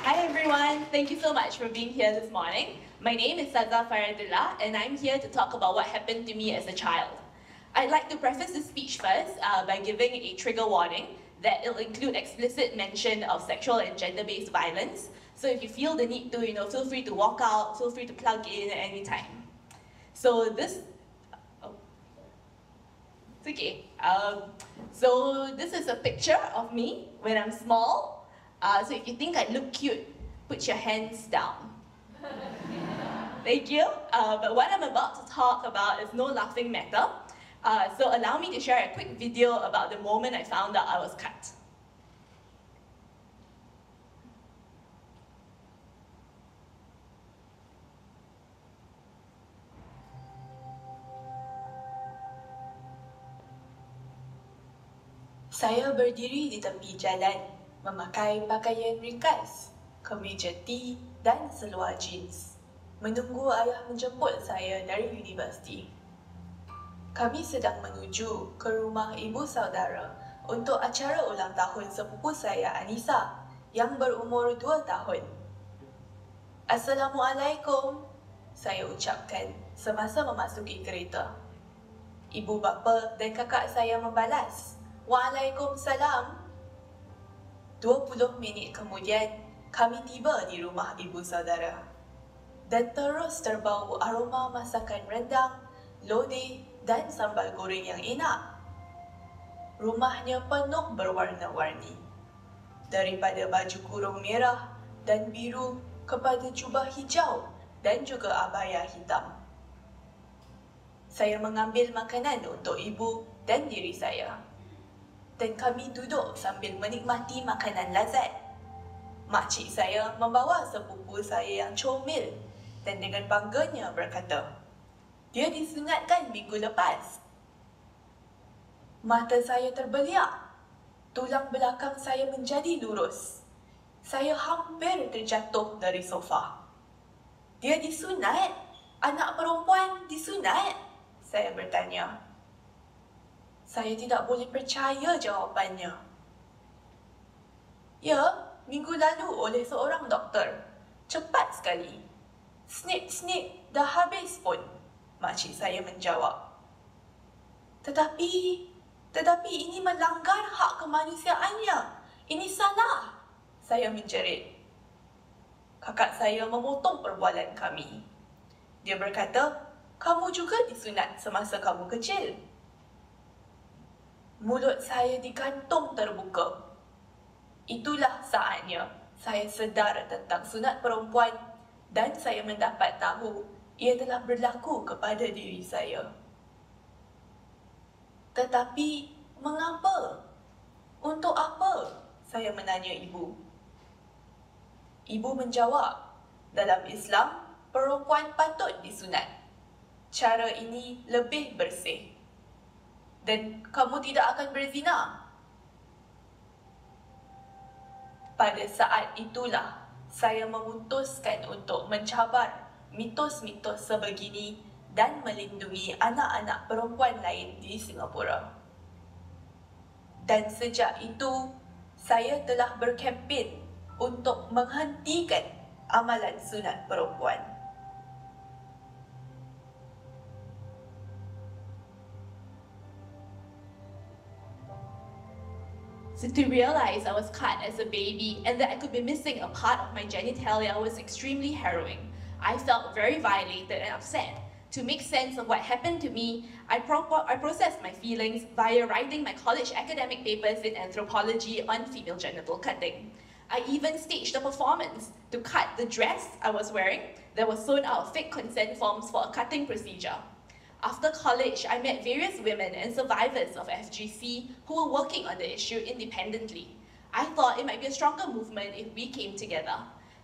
Hi everyone, thank you so much for being here this morning. My name is Saza Faradilla and I'm here to talk about what happened to me as a child. I'd like to preface this speech first by giving a trigger warning that it'll include explicit mention of sexual and gender-based violence. So if you feel the need to, feel free to walk out, feel free to plug in at any time. So this, it's okay. So this is a picture of me when I'm small. So if you think I look cute, put your hands down. Thank you. But what I'm about to talk about is no laughing matter. So allow me to share a quick video about the moment I found out I was cut. Saya berdiri di tepi jalan, memakai pakaian ringkas, kemeja T dan seluar jeans, menunggu ayah menjemput saya dari universiti. Kami sedang menuju ke rumah ibu saudara untuk acara ulang tahun sepupu saya Anissa yang berumur 2 tahun. Assalamualaikum, saya ucapkan semasa memasuki kereta. Ibu bapa dan kakak saya membalas, Waalaikumsalam. 20 minit kemudian, kami tiba di rumah ibu saudara dan terus terbau aroma masakan rendang, lodeh dan sambal goreng yang enak. Rumahnya penuh berwarna-warni. Daripada baju kurung merah dan biru kepada jubah hijau dan juga abaya hitam. Saya mengambil makanan untuk ibu dan diri saya. Dan kami duduk sambil menikmati makanan lazat. Makcik saya membawa sepupu saya yang comel dan dengan bangganya berkata, dia disunatkan minggu lepas. Mata saya terbeliak. Tulang belakang saya menjadi lurus. Saya hampir terjatuh dari sofa. Dia disunat? Anak perempuan disunat? Saya bertanya. Saya tidak boleh percaya jawapannya. Ya, minggu lalu oleh seorang doktor. Cepat sekali. Snip, dah habis pun. Makcik saya menjawab. Tetapi ini melanggar hak kemanusiaannya. Ini salah. Saya menjerit. Kakak saya memotong perbualan kami. Dia berkata, kamu juga disunat semasa kamu kecil. Mulut saya digantung terbuka. Itulah saatnya saya sedar tentang sunat perempuan dan saya mendapat tahu ia telah berlaku kepada diri saya. Tetapi, mengapa? Untuk apa? Saya menanya ibu. Ibu menjawab, dalam Islam, perempuan patut disunat. Cara ini lebih bersih. Dan kamu tidak akan berzina. Pada saat itulah, saya memutuskan untuk mencabar mitos-mitos sebegini dan melindungi anak-anak perempuan lain di Singapura. Dan sejak itu, saya telah berkempen untuk menghentikan amalan sunat perempuan. So to realize I was cut as a baby and that I could be missing a part of my genitalia was extremely harrowing. I felt very violated and upset. To make sense of what happened to me, I processed my feelings via writing my college academic papers in anthropology on female genital cutting. I even staged a performance to cut the dress I was wearing that was sewn out of fake consent forms for a cutting procedure. After college, I met various women and survivors of FGC who were working on the issue independently. I thought it might be a stronger movement if we came together.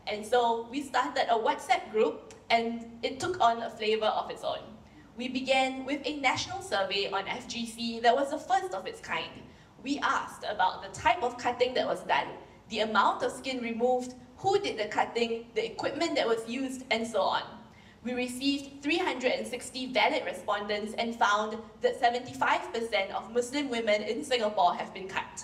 And so we started a WhatsApp group and it took on a flavor of its own. We began with a national survey on FGC that was the first of its kind. We asked about the type of cutting that was done, the amount of skin removed, who did the cutting, the equipment that was used, and so on. We received 360 valid respondents and found that 75% of Muslim women in Singapore have been cut.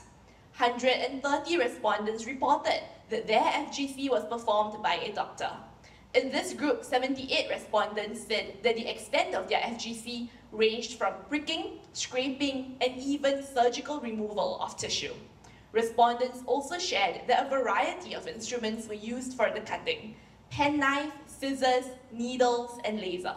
130 respondents reported that their FGC was performed by a doctor. In this group, 78 respondents said that the extent of their FGC ranged from pricking, scraping, and even surgical removal of tissue. Respondents also shared that a variety of instruments were used for the cutting: penknife, scissors, needles, and laser.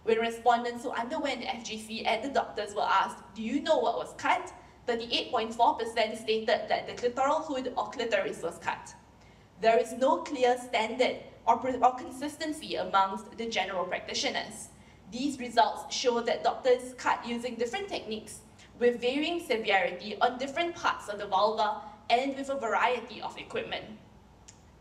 When respondents who underwent FGC at the doctors were asked, "Do you know what was cut?" 38.4% stated that the clitoral hood or clitoris was cut. There is no clear standard or consistency amongst the general practitioners. These results show that doctors cut using different techniques with varying severity on different parts of the vulva and with a variety of equipment.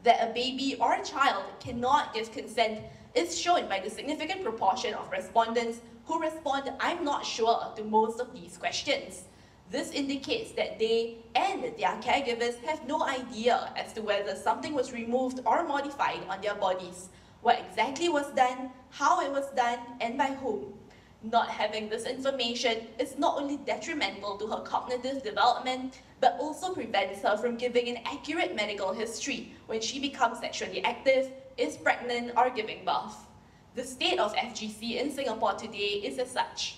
That a baby or a child cannot give consent is shown by the significant proportion of respondents who respond, "I'm not sure," to most of these questions. This indicates that they and their caregivers have no idea as to whether something was removed or modified on their bodies, what exactly was done, how it was done, and by whom. Not having this information is not only detrimental to her cognitive development, but also prevents her from giving an accurate medical history when she becomes sexually active, is pregnant, or giving birth. The state of FGC in Singapore today is as such.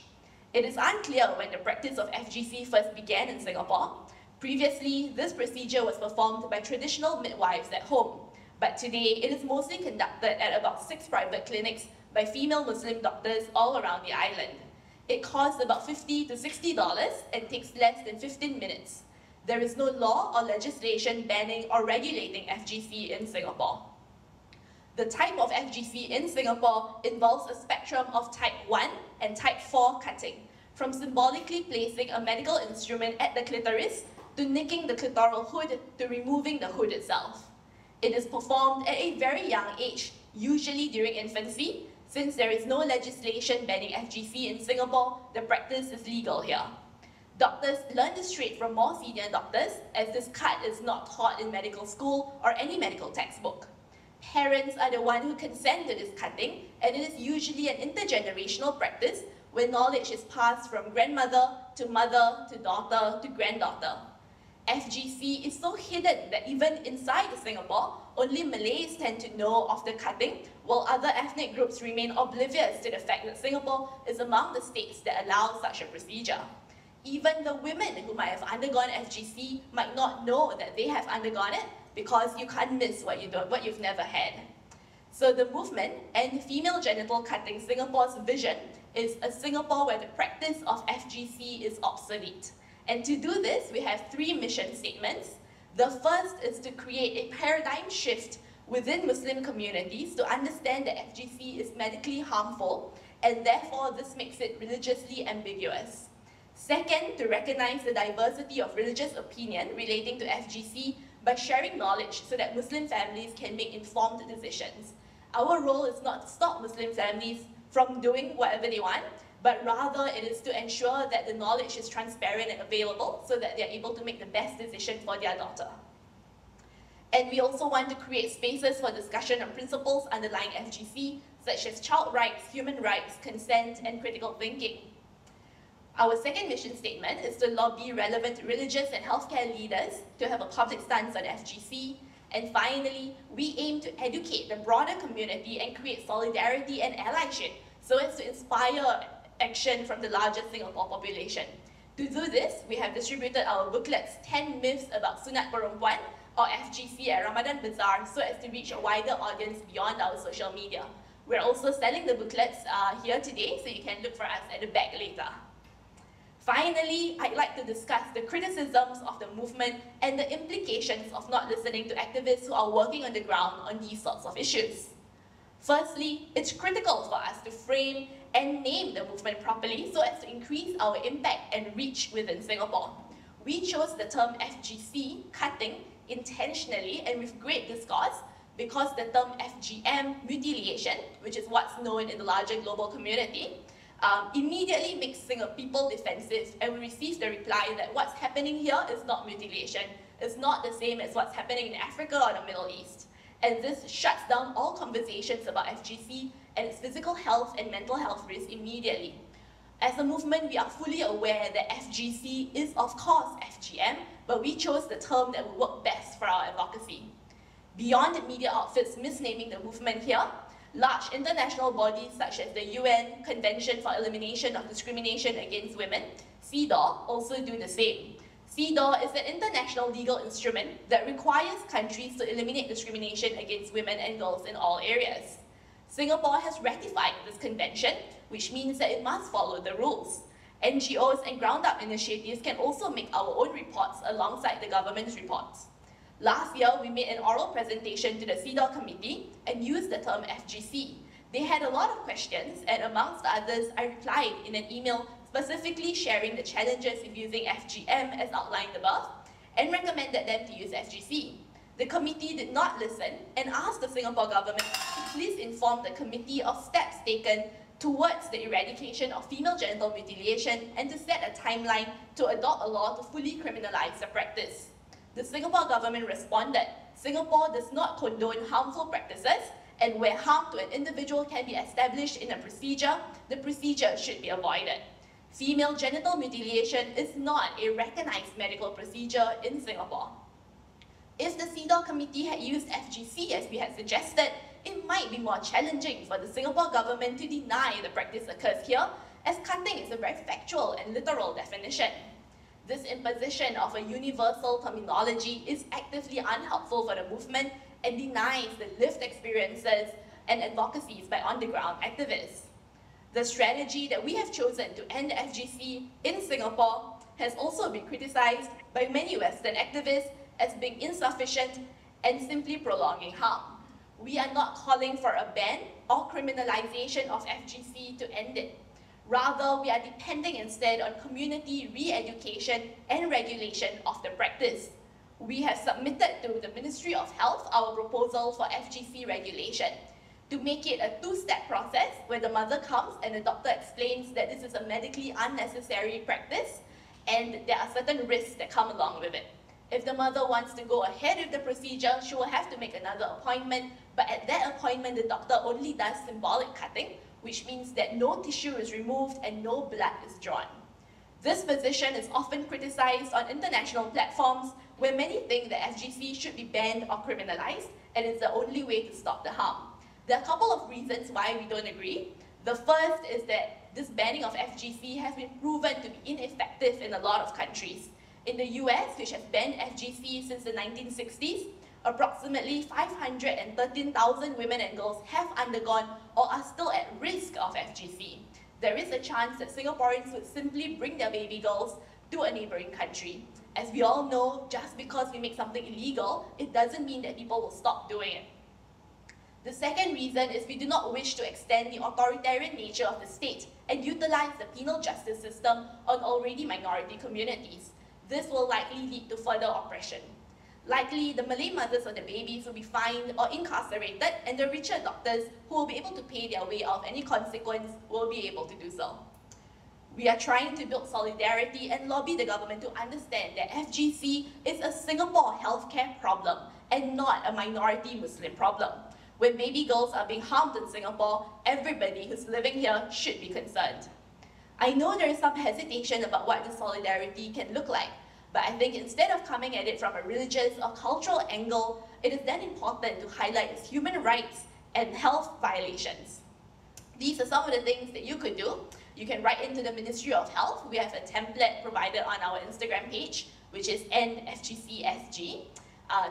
It is unclear when the practice of FGC first began in Singapore. Previously, this procedure was performed by traditional midwives at home, but today it is mostly conducted at about 6 private clinics by female Muslim doctors all around the island. It costs about $50 to $60 and takes less than 15 minutes. There is no law or legislation banning or regulating FGC in Singapore. The type of FGC in Singapore involves a spectrum of type 1 and type 4 cutting, from symbolically placing a medical instrument at the clitoris, to nicking the clitoral hood, to removing the hood itself. It is performed at a very young age, usually during infancy. Since there is no legislation banning FGC in Singapore, the practice is legal here. Doctors learn this trait from more senior doctors, as this cut is not taught in medical school or any medical textbook. Parents are the ones who consent to this cutting, and it is usually an intergenerational practice where knowledge is passed from grandmother to mother to daughter to granddaughter. FGC is so hidden that even inside Singapore, only Malays tend to know of the cutting, while other ethnic groups remain oblivious to the fact that Singapore is among the states that allow such a procedure. Even the women who might have undergone FGC might not know that they have undergone it, because you can't miss what you've never had. So the movement and Female Genital Cutting Singapore's vision is a Singapore where the practice of FGC is obsolete. And to do this, we have 3 mission statements. The first is to create a paradigm shift within Muslim communities to understand that FGC is medically harmful, and therefore this makes it religiously ambiguous. Second, to recognize the diversity of religious opinion relating to FGC by sharing knowledge so that Muslim families can make informed decisions. Our role is not to stop Muslim families from doing whatever they want, but rather it is to ensure that the knowledge is transparent and available so that they're able to make the best decision for their daughter. And we also want to create spaces for discussion on principles underlying FGC, such as child rights, human rights, consent, and critical thinking. Our second mission statement is to lobby relevant religious and healthcare leaders to have a public stance on FGC. And finally, we aim to educate the broader community and create solidarity and allyship so as to inspire action from the larger Singapore population. To do this, we have distributed our booklets 10 Myths About Sunat Perempuan, or FGC, at Ramadan Bazaar so as to reach a wider audience beyond our social media. We're also selling the booklets here today, so you can look for us at the back later. Finally, I'd like to discuss the criticisms of the movement and the implications of not listening to activists who are working on the ground on these sorts of issues. Firstly, it's critical for us to frame and name the movement properly so as to increase our impact and reach within Singapore. We chose the term FGC, cutting, intentionally and with great discourse because the term FGM, mutilation, which is what's known in the larger global community, immediately makes people defensive, and we receive the reply that what's happening here is not mutilation, it's not the same as what's happening in Africa or the Middle East. And this shuts down all conversations about FGC and its physical health and mental health risks immediately. As a movement, we are fully aware that FGC is of course FGM, but we chose the term that would work best for our advocacy. Beyond media outfits misnaming the movement here, large international bodies such as the UN Convention for Elimination of Discrimination Against Women, CEDAW, also do the same. CEDAW is an international legal instrument that requires countries to eliminate discrimination against women and girls in all areas. Singapore has ratified this convention, which means that it must follow the rules. NGOs and ground-up initiatives can also make our own reports alongside the government's reports. Last year, we made an oral presentation to the CEDAW committee and used the term FGC. They had a lot of questions, and amongst others, I replied in an email specifically sharing the challenges of using FGM as outlined above, and recommended them to use FGC. The committee did not listen and asked the Singapore government to please inform the committee of steps taken towards the eradication of female genital mutilation and to set a timeline to adopt a law to fully criminalize the practice. The Singapore government responded, Singapore does not condone harmful practices, and where harm to an individual can be established in a procedure, the procedure should be avoided. Female genital mutilation is not a recognized medical procedure in Singapore. If the CEDAW committee had used FGC as we had suggested, it might be more challenging for the Singapore government to deny the practice occurs here, as cutting is a very factual and literal definition. This imposition of a universal terminology is actively unhelpful for the movement and denies the lived experiences and advocacies by on-the-ground activists. The strategy that we have chosen to end FGC in Singapore has also been criticized by many Western activists as being insufficient and simply prolonging harm. We are not calling for a ban or criminalization of FGC to end it. Rather, we are depending instead on community re-education and regulation of the practice. We have submitted to the Ministry of Health our proposal for FGC regulation to make it a two-step process where the mother comes and the doctor explains that this is a medically unnecessary practice and there are certain risks that come along with it. If the mother wants to go ahead with the procedure, she will have to make another appointment, but at that appointment, the doctor only does symbolic cutting, which means that no tissue is removed and no blood is drawn. This position is often criticized on international platforms where many think that FGC should be banned or criminalized, and it's the only way to stop the harm. There are a couple of reasons why we don't agree. The first is that this banning of FGC has been proven to be ineffective in a lot of countries. In the US, which has banned FGC since the 1960s, approximately 513,000 women and girls have undergone or are still at risk of FGC. There is a chance that Singaporeans would simply bring their baby girls to a neighboring country. As we all know, just because we make something illegal, it doesn't mean that people will stop doing it. The second reason is we do not wish to extend the authoritarian nature of the state and utilize the penal justice system on already minority communities. This will likely lead to further oppression. Likely, the Malay mothers of the babies will be fined or incarcerated, and the richer doctors who will be able to pay their way out of any consequence will be able to do so. We are trying to build solidarity and lobby the government to understand that FGC is a Singapore healthcare problem and not a minority Muslim problem. When baby girls are being harmed in Singapore, everybody who's living here should be concerned. I know there is some hesitation about what this solidarity can look like, but I think instead of coming at it from a religious or cultural angle, it is then important to highlight its human rights and health violations. These are some of the things that you could do. You can write into the Ministry of Health. We have a template provided on our Instagram page, which is NFGCSG,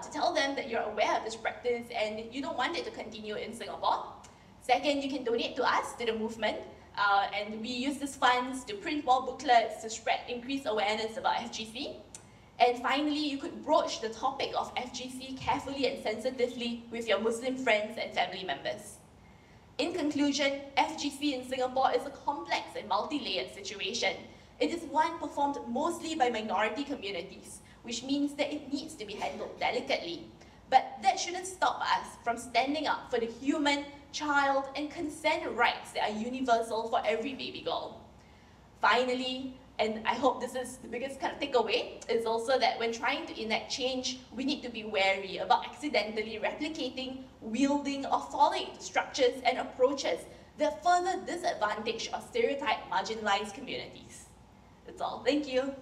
to tell them that you're aware of this practice and you don't want it to continue in Singapore. Second, you can donate to us, to the movement. And we use these funds to print more booklets to spread increased awareness about FGC. And finally, you could broach the topic of FGC carefully and sensitively with your Muslim friends and family members. In conclusion, FGC in Singapore is a complex and multi-layered situation. It is one performed mostly by minority communities, which means that it needs to be handled delicately. But that shouldn't stop us from standing up for the human, child, and consent rights that are universal for every baby girl. Finally, and I hope this is the biggest kind of takeaway, is also that when trying to enact change, we need to be wary about accidentally replicating, wielding, or falling into structures and approaches that further disadvantage or stereotype marginalized communities. That's all. Thank you.